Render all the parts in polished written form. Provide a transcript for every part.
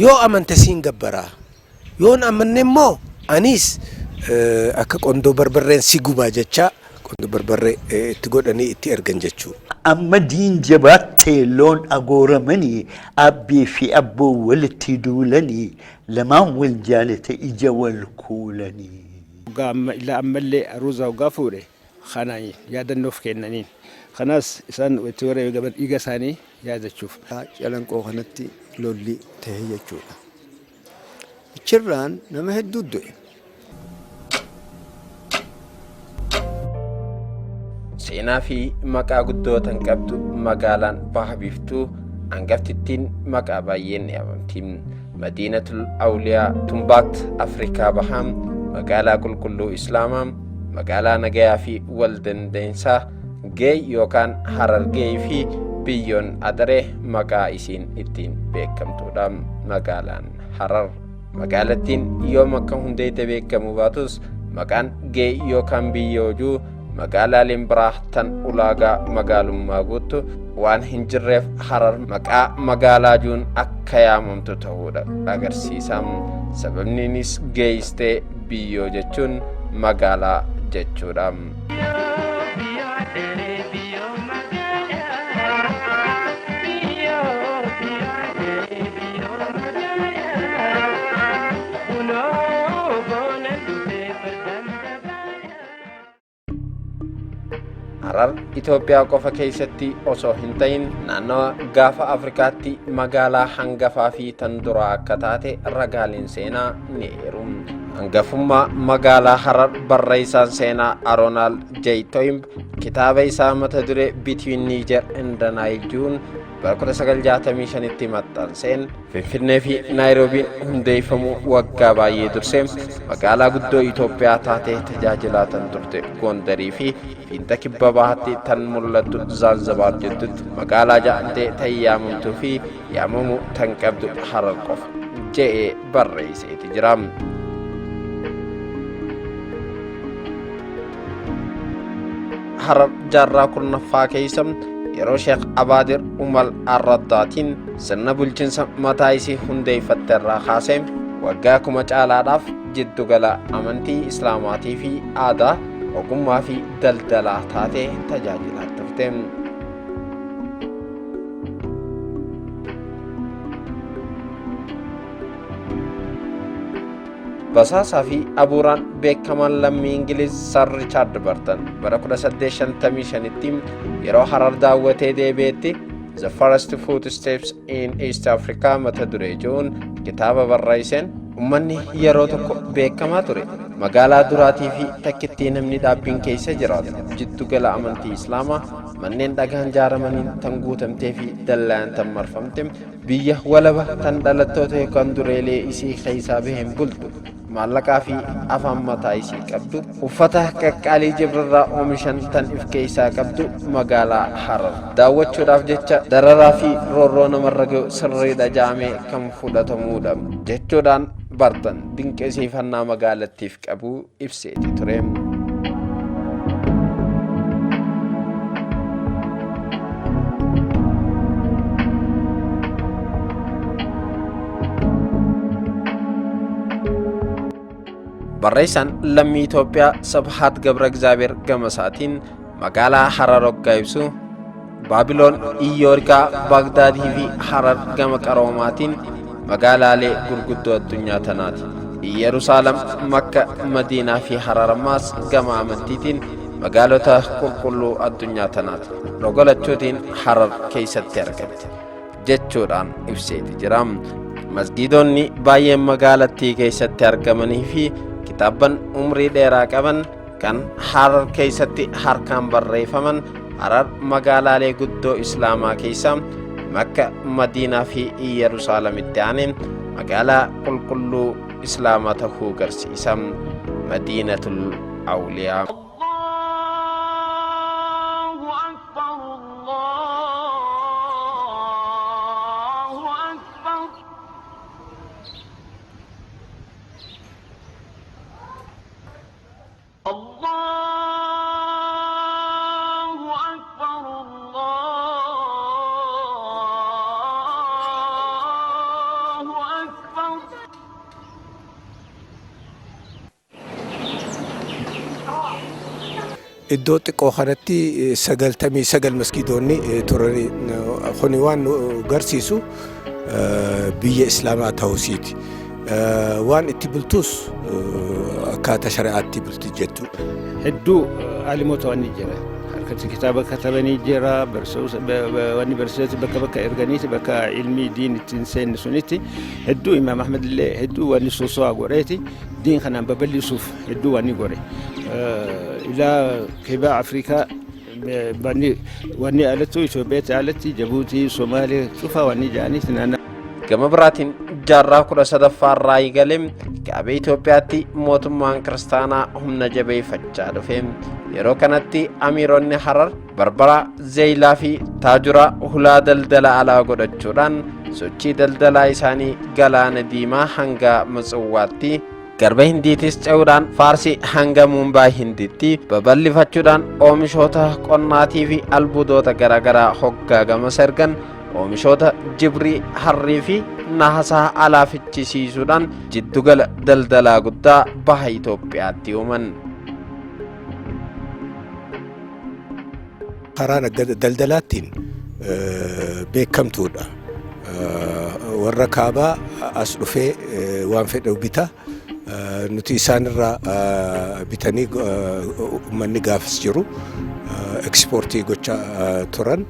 يو أمنتسين جبرا يون أمنمو أنيس أكا قندو بربرين سيقوبا جتشا قندو بربرين تقول أني اتئرغن جتشو أما دين جبات لون أغورمني أبي في أبو ولتي دولني لما والجالة إجا والكولني إلا أما اللي أروزا وغافوري خاناي يادا نوف كينانين خناس إسان وتوري يقبل إيقاساني يادا تشوف جالان قوخنتي لولي تهي جولا الشران نما هدودو seenaa fi maqaa guddootan qabdu magaalaan baha biiftuu hangaftittiin maqaa baay'een yaamamti. Madiinatul Awliyaa Tumbaat Afrikaa Bahaa magaalaa qulqulluu Islaamaa magaalaa nagayaa fi wal dandeensaa Geey yookaan Harargee fi biyyoon Adaree maqaa isiin ittiin beekamtudha. Magaalaan Harar magaalattiin yoo makka hundeete beekamu baatus maqaan Geey yookaan biyyoojuu magaalaaleen biraa tan ulaagaa magaalummaa guutu waan hin jirreef Harar maqaa magaalaa juun akka yaamamtu ta'uudha agarsiisa. Sababniinis geeyistee biyyoo jechuun magaalaa jechuudha. Harar Itoophiyaa qofa keessatti osoo hin ta'in naannoo gaafa Afrikaatti magaalaa hangafaa fi tan duraa akka taate ragaaleen seenaa ni eeru. Hangafummaa magaalaa Harar barreessaan seenaa Aronaald J. Toynbee kitaaba isaa mata duree Between Niger and the Nile Juun bara 1965tti maxxanseen Finfinnee fi Naayiroobiin hundeeffamuu waggaa baay'ee dursee magaalaa guddoo Itoophiyaa taatee tajaajilaa tan turte Gondarii fi inta kibba bahaatti tan mul'attu Zanzibar jettutti magaalaa ja'antee tan yaamamtuu fi yaamamuu tan qabdu Harar qofa je'ee barreesseeti jira. Harar jaarraa kurnaffaa keessa yeroo Sheekh Abaadir Umal Arraddaatiin sirna bulchiinsa mataa isii hundeeffatte irraa kaasee waggaa 10 caalaadhaaf jiddugala amantii Islaamaatii fi aadaa ogummaa fi daldalaa taatee tajaajilaa turte. Basaasaa fi abuuraan beekamaan lammii Ingiliz Sir Richard Burton bara 1855tti yeroo Harar daawwatee deebi'etti The First Footsteps in East Africa mata duree jedhuun kitaaba barreesseen ummanni yeroo tokko beekamaa ture magaalaa duraatii fi takkittii namni dhaabbiin keessa jiraatu jiddugala amantii Islaamaa manneen dhagaan jaaramaniin tan guutamtee fi dallaan tan marfamte biyya walaba tan dhalattoota yookaan dureelee isii keessaa baheen bultu maallaqaa fi afaan mataa isii qabdu uffata qaqqaalii jibrarraa oomishan tan if keessaa qabdu magaalaa Harar daawwachuudhaaf jecha dararaa fi roorroo namarra ga'u sirriidha jaamee kan fudhatamuudha jechuudhaan Burton dinqisiifannaa magaalattiif qabu ibseeti ture. Barreessaan lammii Itoophiyaa Sabhaat Gabra Egzaabeer Gamasaatiin magaalaa Harar hoggaa ibsu Baabiloon Iyyoorikaa Baagdaadii fi Harar gama qaroomaatiin magaalaalee gurguddoo addunyaa tanaati. Yerusaalem Makka Madiinaa fi Harar ammaas gama amantiitiin magaalota qulqulluu addunyaa tanaati. Rogolachuutiin Harar keessatti argamti jechuudhaan ibseeti jira. Masgiidonni baay'een magaalattii keessatti argamanii fi kitaabban umrii dheeraa qaban kan Harar keessatti harkaan barreeffaman Harar magaalaalee guddoo Islaamaa keessaa Makka Madiinaa fi Yerusaalemitti aanee magaalaa qulqulluu Islaamaa ta'uu agarsiisa. Madiinatul Awliyaa iddoo xiqqoo kanatti 99 masgiidonni turanii kuni waan nu garsiisu biyya islaamaa ta'uusiiti. Waan itti bultus akkaataa shari'aatti bulti jechuudha. Hedduu aalimoota waan ni jira. Harkatti kitaaba katabanii jira. Wanni barsiisatti bakka erganiiti bakka ilmi diin ittiin seenni sunitti hedduu Imaam Ahmad illee hedduu wanni soosoo godheeti diin kanaan babal'isuuf hedduu wanni godhe. Ilaa kibba Afrikaa wanni alatti Itoophiyaatti alatti Jabuutii Somaalee cufaa wanni jedhaniiti naannoo. Gama biraatiin jaarraa 13ffaa irraa eegalee kaabee Itoophiyaatti mootummaan kiristaanaa humna jabeeffachaa dhufe. Yeroo kanatti amiironni Harar, Barbaraa, Zeeyilaa fi Taajuraa hulaa daldala alaa godhachuudhaan sochii daldalaa isaanii galaana diimaa hanga Mitswaatti garba Hindiitis ce'uudhaan Faarsii hanga Mumbaa Hindiitti babal'ifachuudhaan oomishoota qonnaatii fi albuudota garaagaraa hoggaagama sergan oomishoota jibrii harrii fi nahasaa alaa fichisiisuudhaan jiddugala daldalaa guddaa baha Itoophiyaatti uuman. Karaa daldalaattiin beekamtuudha. Warra kaabaa as dhufee waan fedhu bita. Nuti isaanirraa bitanii uummanni gaafas jiru ekspoortii gochaa turan.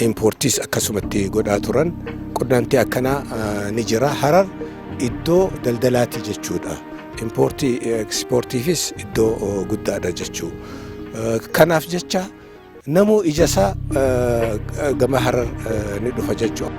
Importiis akkasumatti godhaa turan. Qunnamtii akkanaa ni jira. Harar iddoo daldalaati jechuudha. Ekspoortiifis iddoo guddaadha jechuu. Kanaaf jecha namuu ijasaa gama Harar ni dhufa jechuudha.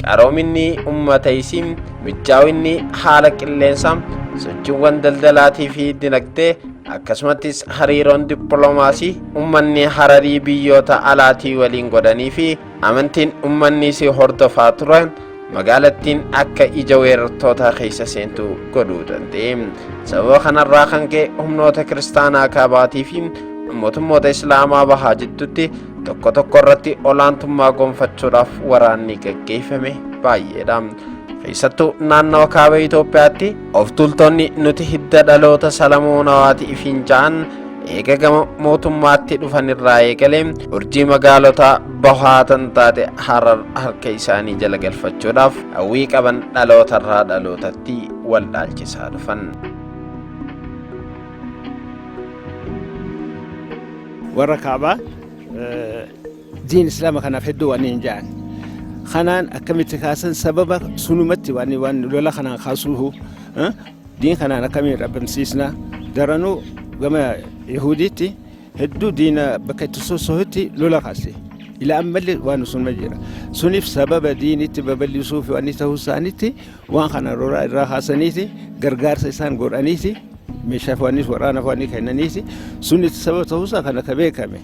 qaroominni ummata isiin mijaawinni haala qilleensaa sochiiwwan daldalaatii fi dinagdee akkasumattis hariiroon dippiloomaasii ummanni Hararii biyyoota alaatii waliin godhanii fi amantiin ummanni si hordofaa turan magaalattiin akka ija weerartoota keessa seentu godhuu danda'e. Sababa kanarraa kan ka'e humnoota kiristaanaa kaabaatii fi mootummoota islaamaa bahaa jidduutti tokko tokko irratti olaantummaa gonfachuudhaaf waraanni gaggeeffame baay'eedha. Keessattuu naannoo kaaba Itoophiyaatti of tultoonni nuti hidda dhaloota Salamoonaawaati ifiin ja'an eega gama mootummaatti dhufan irraa eegalee urjii magaalota bahaatan taate Harar harka isaanii jala galfachuudhaaf hawwii qaban dhalootarraa dhalootatti wal dhaalchisaa dhufan. Warra kaabaa diin islaama kanaaf hedduu waan hin ja'an. Kanaan akkamitti kaasan sababa sunumatti waan lola kanaan kaasuuhu diin kanaan akkamiin dhabamsiisna daranuu gama Yahudiitti hedduu diina bakka itti sosohotti lola kaase. Ila ammallee waan sunuma jira. Suniif sababa diinitti babal'isuuf waan ta'uu isaaniitti waan kana roraa irraa kaasaniiti gargaarsa isaan godhaniiti meeshaaf waan waraanaaf waan kennaniiti sunitti sababa ta'uu isaa kana ka beekame.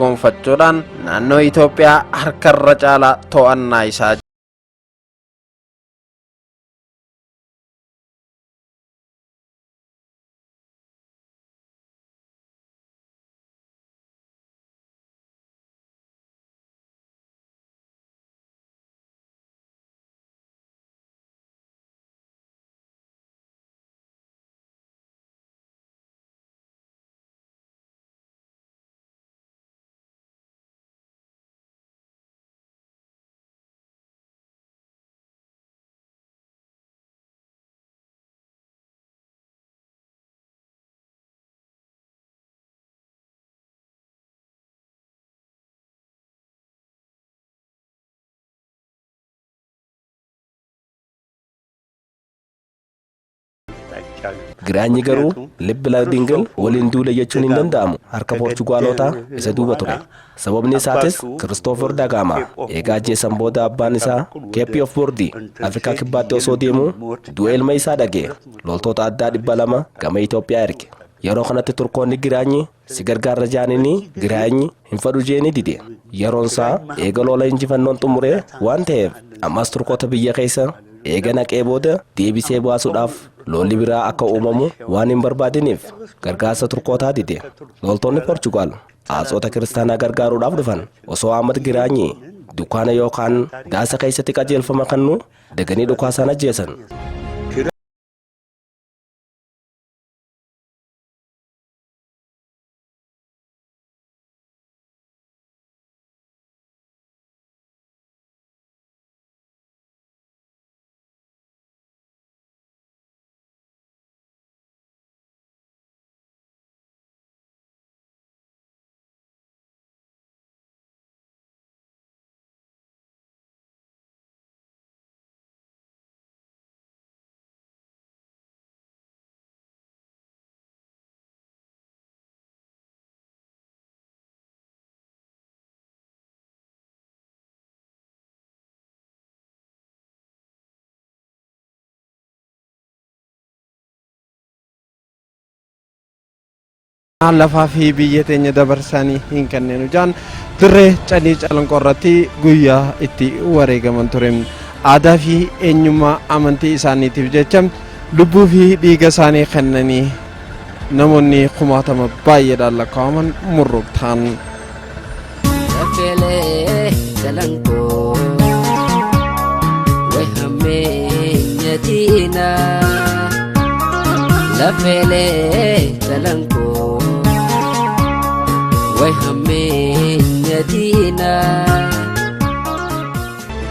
gonfachuudhaan naannoo Itoophiyaa harkarra caalaa to'annaa isaa Giraanyi garuu libba dingil waliin duule jechuun hin danda'amu harka Poorchugaalotaa isa duuba ture. Sababni isaatis Kiristoofer Dagama eegaa ajjeesan booda abbaan isaa Keeppii of Boordii Afrikaa kibbaatti osoo deemu du'a ilma isaa dhagee loltoota addaa 200 gama Itoophiyaa erge. Yeroo kanatti Turkoonni Giraanyi si gargaarra jaanini Giraanyi hin fadhu jeeni dide. Yeroon isaa eega lola injifannoon xumuree waan ta'eef ammas Turkoota biyya keessa eega naqee booda deebisee baasuudhaaf lolli biraa akka uumamu waan hin barbaadiniif gargaarsa Turkootaa dide. Loltoonni Poorchugaal Aasxota kiristaanaa gargaaruudhaaf dhufan osoo Ahmad Giraanyi dukkaana yookaan daasa keessatti qajeelfama kennu daganii dhukaasaan ajjeesan. lafaa fi biyya teenya dabarsanii hin kenneenu jaan dirree Canii Calanqoorratti guyyaa itti wareegaman ture. Aadaa fi eenyummaa amantii isaaniitiif jecha lubbuu fi dhiiga isaanii kennanii namoonni kumaatama baay'eedhaan lakkaa'aman murruqtaan. Lafele Calanqoo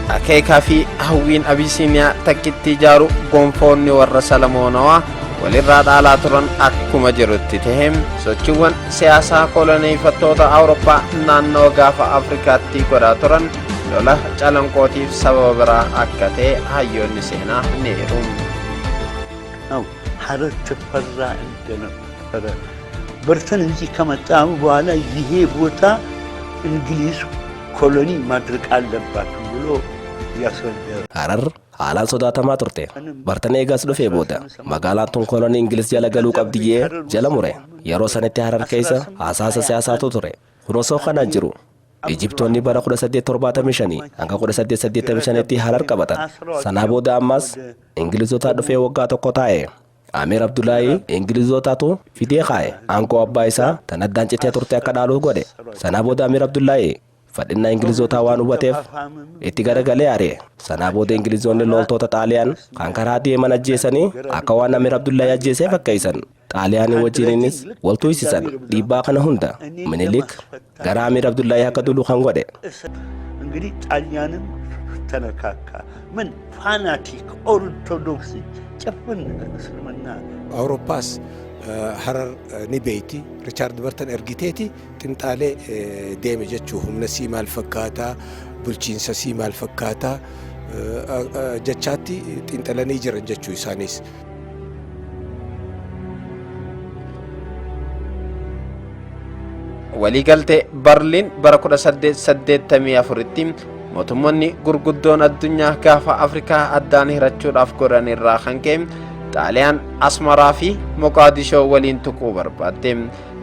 akeekaa fi hawwiin Abisiiniyaa takkitti ijaaru gonfoonni warra Salamoonawaa walirraa dhaalaa turan akkuma jirutti tahem sochiiwwan siyaasaa koloneeffattoota Awurooppaa naannoo gaafa Afrikaatti godhaa turan lola Calanqootiif sababa biraa akka ta'e hayyoonni seenaa ni eeru. ሐረር ተፈራ እንደነበረ በርተን እዚህ ከመጣሁ በኋላ ይሄ ቦታ እንግሊዝ ኮሎኒ ማድረግ አለባት ብሎ ያስወደረ ሐረር haalaan sodaatamaa turte. Bartan eegas dhufee booda magaalaan tun kolonii Ingiliz jala galuu qabdiyyee jala mure. Yeroo sanitti Harar keessa hasaasa siyaasaatu ture. Kun osoo kanaan jiru Ijiptoonni bara 1875 hanga 1885tti Harar qabatan. Sanaa booda ammas Ingilizotaa dhufee waggaa tokko taa'e. Amir Abdullahi Ingilizotaatu fidee kaa'e. Aangoo abbaa isaa tan addaan citee turte akka dhaaluu godhe. Sanaa booda Amir Abdullahi fadhina Ingilizotaa waan hubateef itti garagalee ari'e. Sanaa booda Ingilizoonni loltoota Xaaliyaan kan karaa deeman ajjeesanii akka waan Amir Abdullahi ajjeesee fakkeessan. Xaaliyaanii wajjiniinis waltu isisan. Dhiibbaa kana hunda Minilik gara Amir Abdullahi akka dulu kan godhe. እንግዲህ ጣሊያንም ተነካካ ምን ፋናቲክ ኦርቶዶክስ ጨፍን እስልምና አውሮፓስ ሐረር ኒቤቲ ሪቻርድ በርተን ኤርጊቴቲ ጥንጣሌ ዴም ጀቹ ሁምነ ሲማል ፈካታ ቡልቺንሰ ሲማል ፈካታ ጀቻቲ ጥንጠለኒ ጅረን ጀቹ ኢሳኒስ waliigaltee Barliin bara 1884tti mootummoonni gurguddoon addunyaa gaafa Afrikaa addaan hirachuudhaaf godhan irraa kan ka'e Xaaliyaan Asmaraa fi Moqaadishoo waliin tuquu barbaadde.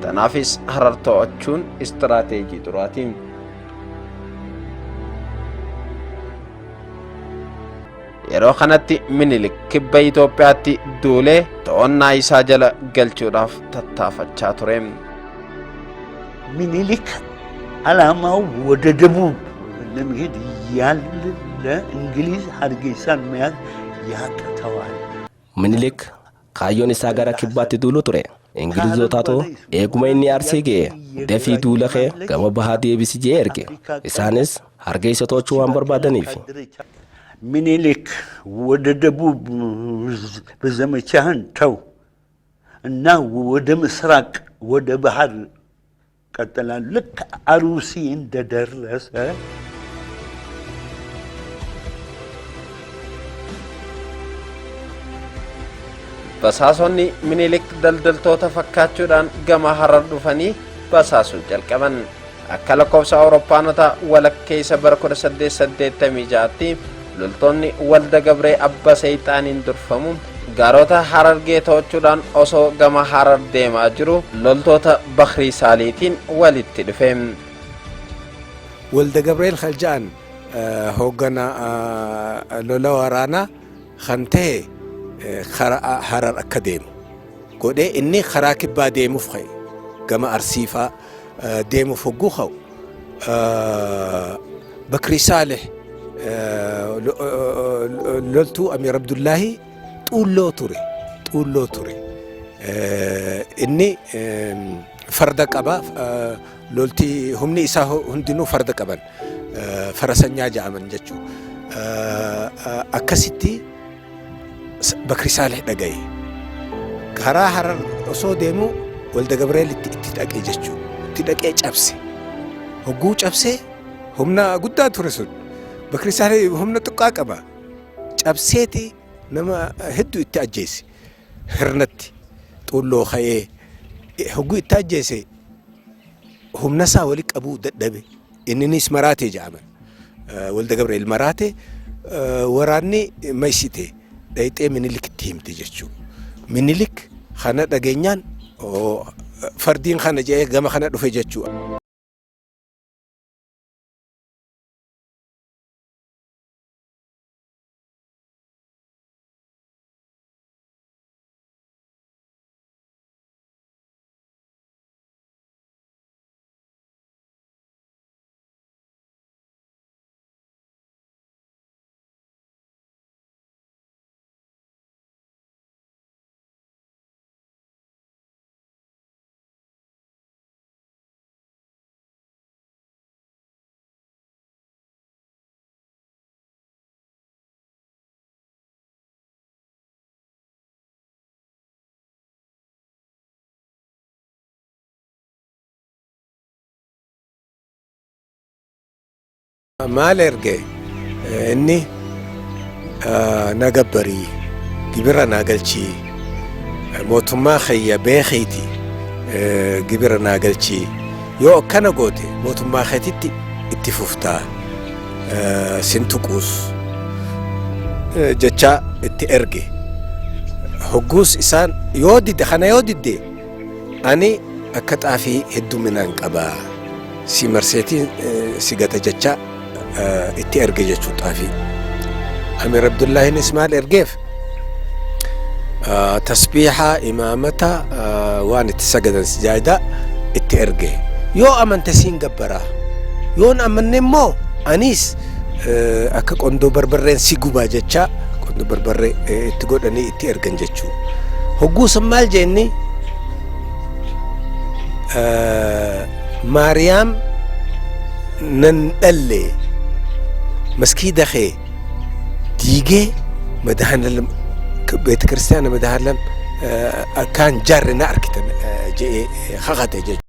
Tanaafis Harar to'achuun istiraateejii duraati. Yeroo kanatti Minilik kibba Itoophiyaatti duulee to'annaa isaa jala galchuudhaaf tattaafachaa ture. ሚኒሊክ ዓላማው ወደ ደቡብ ለመሄድ ያለ ለእንግሊዝ ሀርጌሳን መያዝ ያቅተዋል። Minilik kaayyoon isaa gara kibbaatti duulu ture. Ingilizotaatu eeguma inni arsii ga'e dafii duula kee gama bahaa deebisi jee erge. Isaanis Hargeysa to'achuu waan barbaadaniif. ሚኒሊክ ወደ ደቡብ በዘመቻህን ተው እና ወደ ምስራቅ ወደ ባህር ቀጥላል። ልክ አሩሲ እንደደረሰ basaasonni minilik daldaltoota fakkaachuudhaan gama harar dhufanii basaasuu jalqaban. Akka lakkoofsa Awurooppaanota walakkeessa bara 1886tti loltoonni walda Gabree Abba Seexaaniin durfamu gaarota Harargee to'achuudhaan osoo gama Harar deemaa jiru loltoota Bakrii Saaliitiin walitti dhufe. Walda Gabreel Khaljaan hoggana lola waraanaa kan ta'e Harar akka deemu godhee inni karaa kibbaa deemuuf ka'e gama Arsiifaa deemuuf hogguu ka'u Bakrii Saalih loltuu Amiir Abdullaahi xuulloo ture inni farda qaba loltii humni isaa hundinuu farda qaban farasanyaa ja'aman jechuu akkasitti Bakrii Saalih dhaga'e karaa Harar osoo deemu walda Gabreel itti dhaqee jechuu itti dhaqee cabse hogguu cabse humna guddaa ture sun Bakrii Saalih humna xiqqaa qaba cabseeti nama hedduu itti ajjeese hirnatti xuulloo ka'ee hogguu itti ajjeese humna isaa wali qabuu dadhabe inninis maraatee ja'aman walda Gabreel maraate waraanni maysite dhayxee Minilikitti himte jechuu Minilik kana dhageenyaan fardiin kana jedhee gama kana dhufe jechuu. maal erge inni na gabbarii gibira naa galchii mootummaa khayya beekeyti gibira naa galchii yoo akkana goote mootummaa keetitti itti fuftaa sintuquus jecha itti erge hogguus isaan yoo didde kana yoo didde ani akka xaafii hedduminaan qabaa si marseetiin si gata jecha itti erge jechuu xaafii Amiir Abdullaahin Ismaal ergeef tasbiixa imaamata waan itti sagadan sijaadaa itti erge yoo amante siin gabbaraa yoon amanne immoo anis akka qondoo barbarreen si gubaa jecha qondoo barbarree itti godhanii itti ergan jechuu hogguusan maal jeenni maariyaam nan dhalle maskiida kee diigee madahanallam beet kiristaana madahanallam akkaan jaarre na arkitan jedhee kakate jechuudha.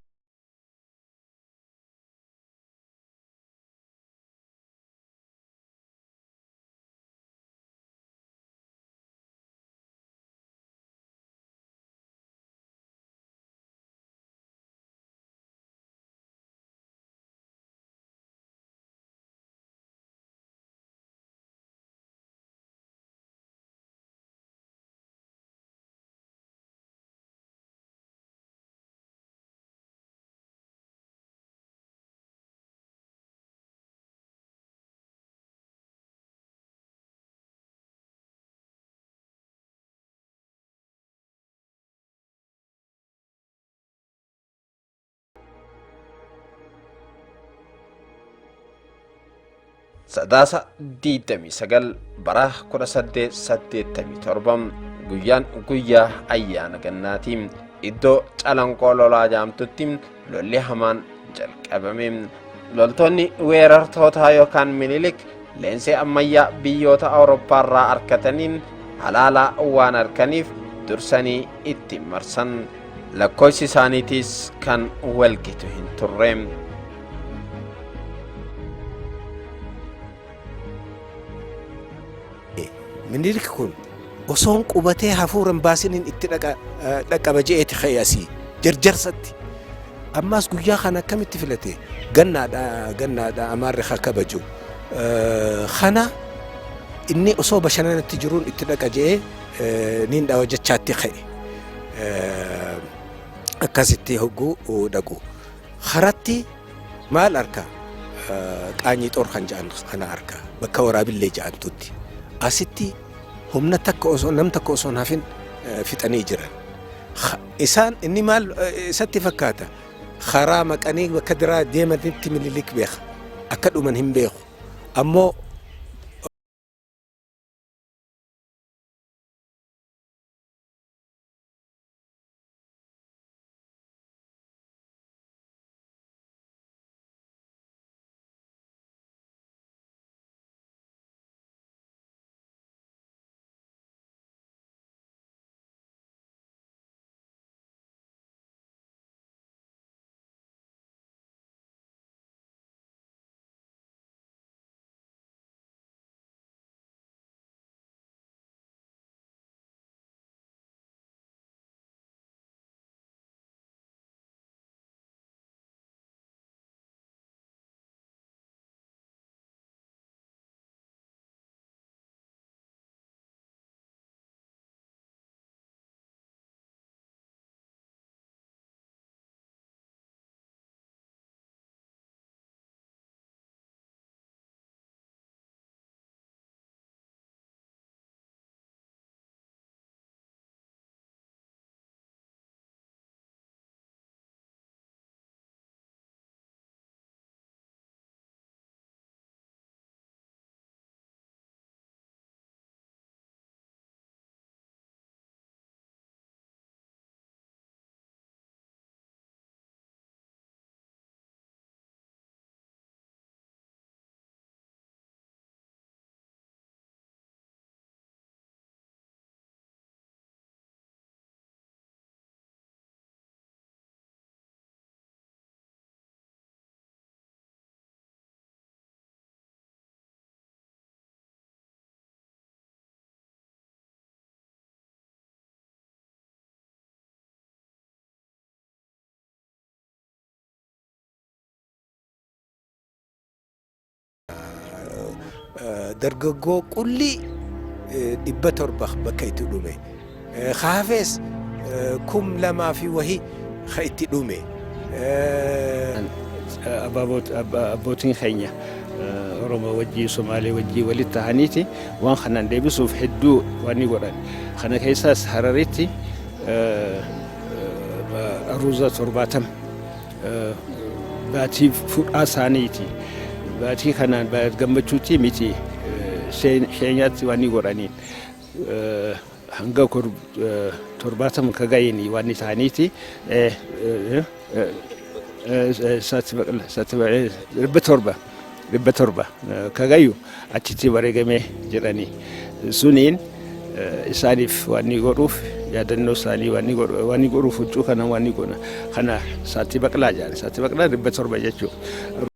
Sadaasa 29 bara 1887 guyyaan guyyaa ayyaana gannaatiin iddoo calanqoo lolaa jaamtutti lolli hamaan jalqabame. Loltoonni weerartootaa yookaan Minilik leenjii ammayyaa biyyoota Awurooppaa irraa arkataniin halaalaa waan arkaniif dursanii itti marsan. Lakkoofsi isaaniitiis kan walgitu hin turre. Minilik kun osoon qubatee hafuuran baasiniin itti dhaqaba je'eeti khayyasii jarjarsatti ammaas guyyaa kana akkamitti filate gannaadha amaarri haa kabaju kana inni osoo bashannanatti jiruun itti dhaqa je'ee niin dhawa jechaatti ka'e akkasitti hogguu dhaqu haratti maal arka qaanyii xoor kan jedhan kana arka bakka waraabillee jedhamtutti asitti humna takka osoo nam takka osoo hafin fixanii jiran isaan inni maal isatti fakkaata karaa maqanii bakka diraa deemanitti mililik beeka akka dhuman hin beeku ammoo dargaggoo qulli dhibba torba bakka itti dhume haafees kum lamaa fi wahii ka itti dhume abbootiin keenya Oromoo wajjii Somaalee wajjii walitti tahaniiti waan kanaan deebisuuf hedduu waan godhan kana keessaas Hararitti aruuza 70 baatii fudhaa isaaniiti baatii kanaan gammachuutti miti sheenyaatti waan godhaniin hanga 70 ka ga'een waan isaaniiti dhibba torba ka gayu achitti bareegamee jedhanii suniin isaaniif waan godhuuf yaadannoo isaanii waan godhuuf huccuu kana waan godha kana saatti baqlaa jedhan saatti baqlaa 700 jechuudha.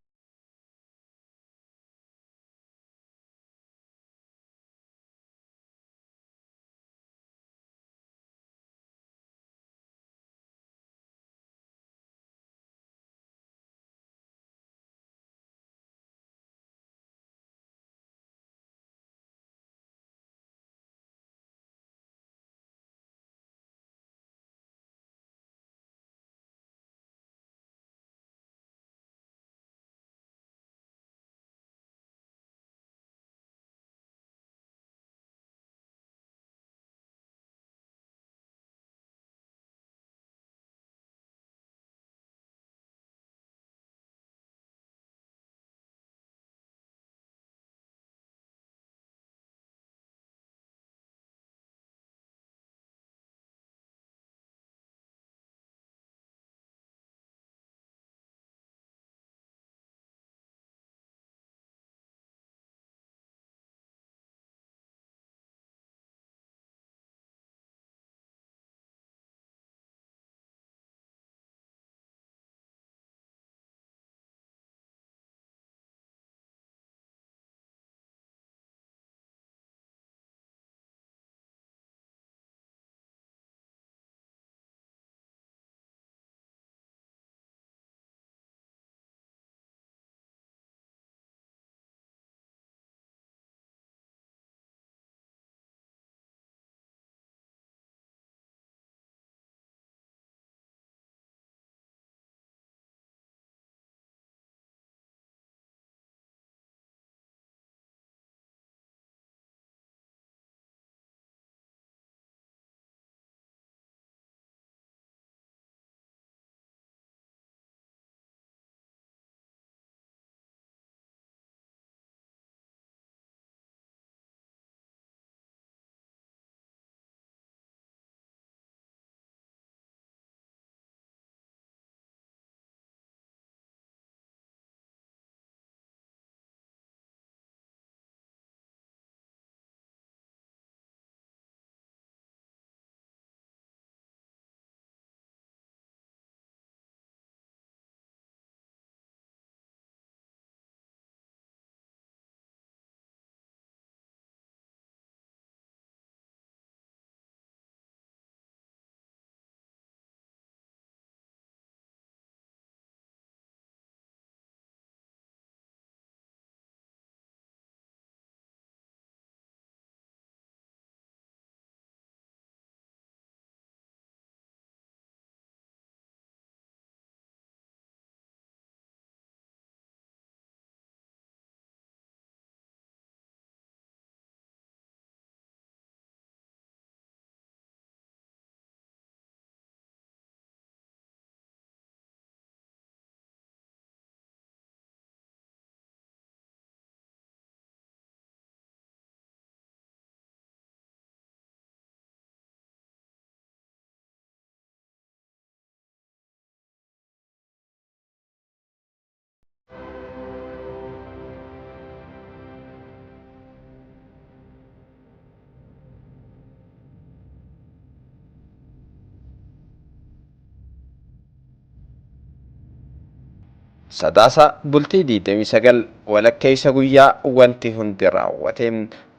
sadaasa bultii 29 walakkeessa guyyaa wanti hundi raawwate.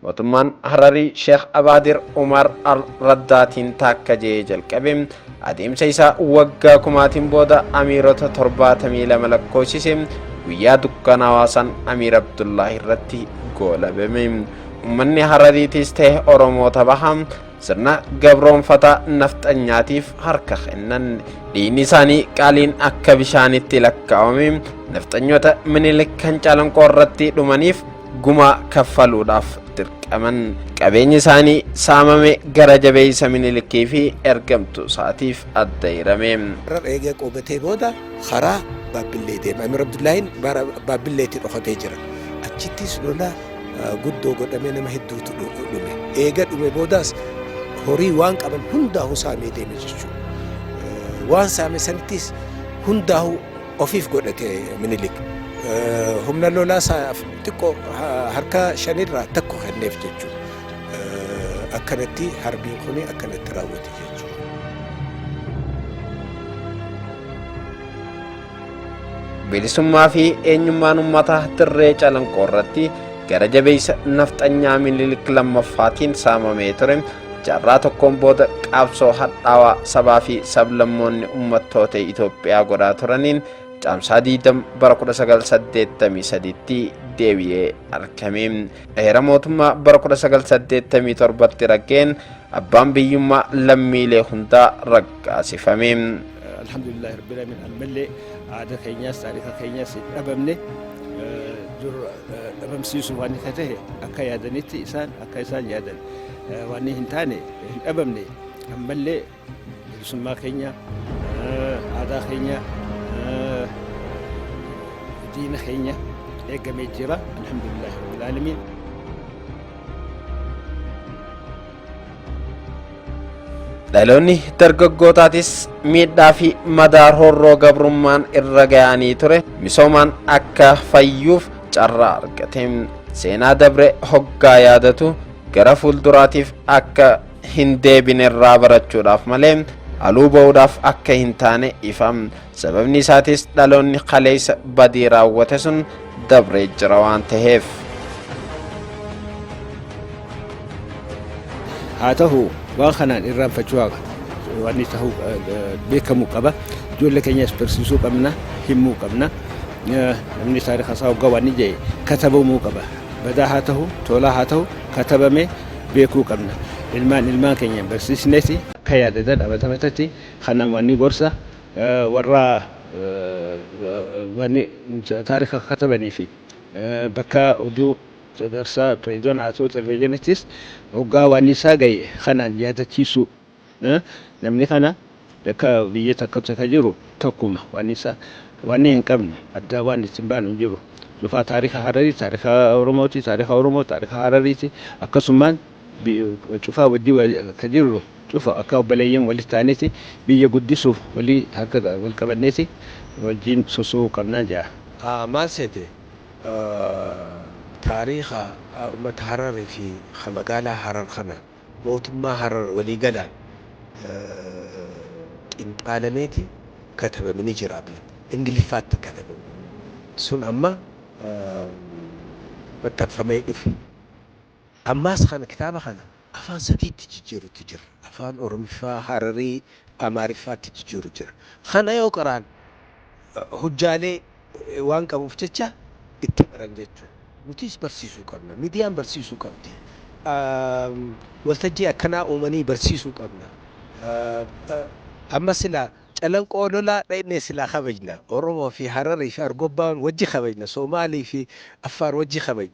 mootummaan Hararii Sheekh Abaadir Umar Al-Raddaatiin taakka jee jalqabe adeemsa isaa waggaa kumaatiin booda amiirota 72 lakkoofsise. guyyaa dukkanaawaa san Amiir Abdullaahi irratti goolabame. ummanni Harariitis ta'e Oromoota bahaa sirna gabroonfataa nafxanyaatiif harka kennan. diinni isaanii qaaliin akka bishaanitti lakkaa'ame. nafxanyoota Minilik kan Calanqoo irratti dhumaniif gumaa kaffaluudhaaf dirqaman. qabeenyi isaanii saamame gara jabeessa Minilikii fi ergamtuu isaatiif adda hirame. eegee qubatee booda karaa Baabbillee deema. Amiir Abdullaahiin Baabilleetti dhokatee jira. achittis lola guddoo godhamee nama hedduutu dhume. eega dhume boodaas horii waan qaban hundaa'uu saamee deeme jechuudha. waan saame sanittis hundaa'uu ofiif godhate Minilik. humna lolaa xiqqoo harka 5 irraa tokko kenneef jechuudha. akkanatti harbiin kun akkanatti raawwate jechuudha. bilisummaa fi eenyummaan uummataa dirree Calanqoo irratti gara jabeessa nafxanyaa Minilik lammaffaatiin saamamee ture. jaarraa tokkoon booda qabsoo hadhaawaa sabaa fi sablammoonni uummattoota Itoophiyaa godhaa turaniin caamsaa 20 bara 1983tti deebi'ee argame. heera mootummaa bara 1987tti raggeen abbaan biyyummaa lammiilee hundaa raggaasifame. alhamdulillahi rabbil alamin ammallee aadaa keenyaas taariika keenyaas dhabamne dhabamsiisuuf waan akka ta'e akka yaadanitti akka isaan yaadan waan hin taane hin dhabamne ammallee bilisummaa keenya aadaa keenya diina keenya eegamee jira alhamdulillahi rabbil alamin. dhaloonni dargaggootaatis miidhaa fi madaa horroo gabrummaan irra ga'anii ture misoomaan akka fayyuuf carraa argate. seenaa dabre hoggaa yaadatu gara fuulduraatiif akka hin deebine irraa barachuudhaaf malee aluu ba'uudhaaf akka hin taane ifam. sababni isaatis dhaloonni kaleessa badii raawwate sun dabree jira waan ta'eef. haa ta'u waan kanaan irraanfachuu waan ta'uu beekamuu qaba. ijoollee keenyas barsiisuu qabna, himuu qabna. namni taariika isaa hoggaa waan ijee katabamuu qaba. badaa haa ta'u tolaa haa ta'u katabamee beekuu qabna. ilmaan keenya barsiisneeti akka yaadatan abatamatti kanaan waan gorsa warra waan taariika katabanii fi bakka oduu sadarsaa pireezidoon haa ta'u televezyiinittis hoggaa waan isaa gahe kanaan yaadachiisuu. namni kana bakka biyya takkatti akka jiru tokkuma waan isaa waan hin qabne addaa waan ittiin baanu hin jiru. dhufaa taariika Hararii, taariika Oromooti, taariika Oromoo, taariika Harariiti akkasumaan cufaa wajjii akka jiru cufa akka obboleeyyan walitti ta'aniiti biyya guddisuuf walii harka wal qabanneeti wajjin sosoo qabnaa jaa. maal seete taariika uummata Hararii fi magaalaa Harar kana mootummaa Harar walii galaan qinxaalameeti katabamanii jira. ingiliffaatti katabame sun amma maxxanfamee dhufe. ammaas kana kitaaba kana afaan sadiitti jijjiirutti jira. afaan Oromiffaa, Hararii, Amaariffaatti jijjiiru jira. kana yoo qaraan hujjaalee waan qabuuf jecha itti baran jechuudha. nutis barsiisuu qabna. miidiyaan barsiisuu qabdi. waltajjii akkanaa uumanii barsiisuu qabna. amma silaa Calanqoo lolaa dhaqnee silaa kabajna. Oromoo fi Hararii fi Argobbaan wajji kabajna. Soomaalii fi Affaar wajji kabajna.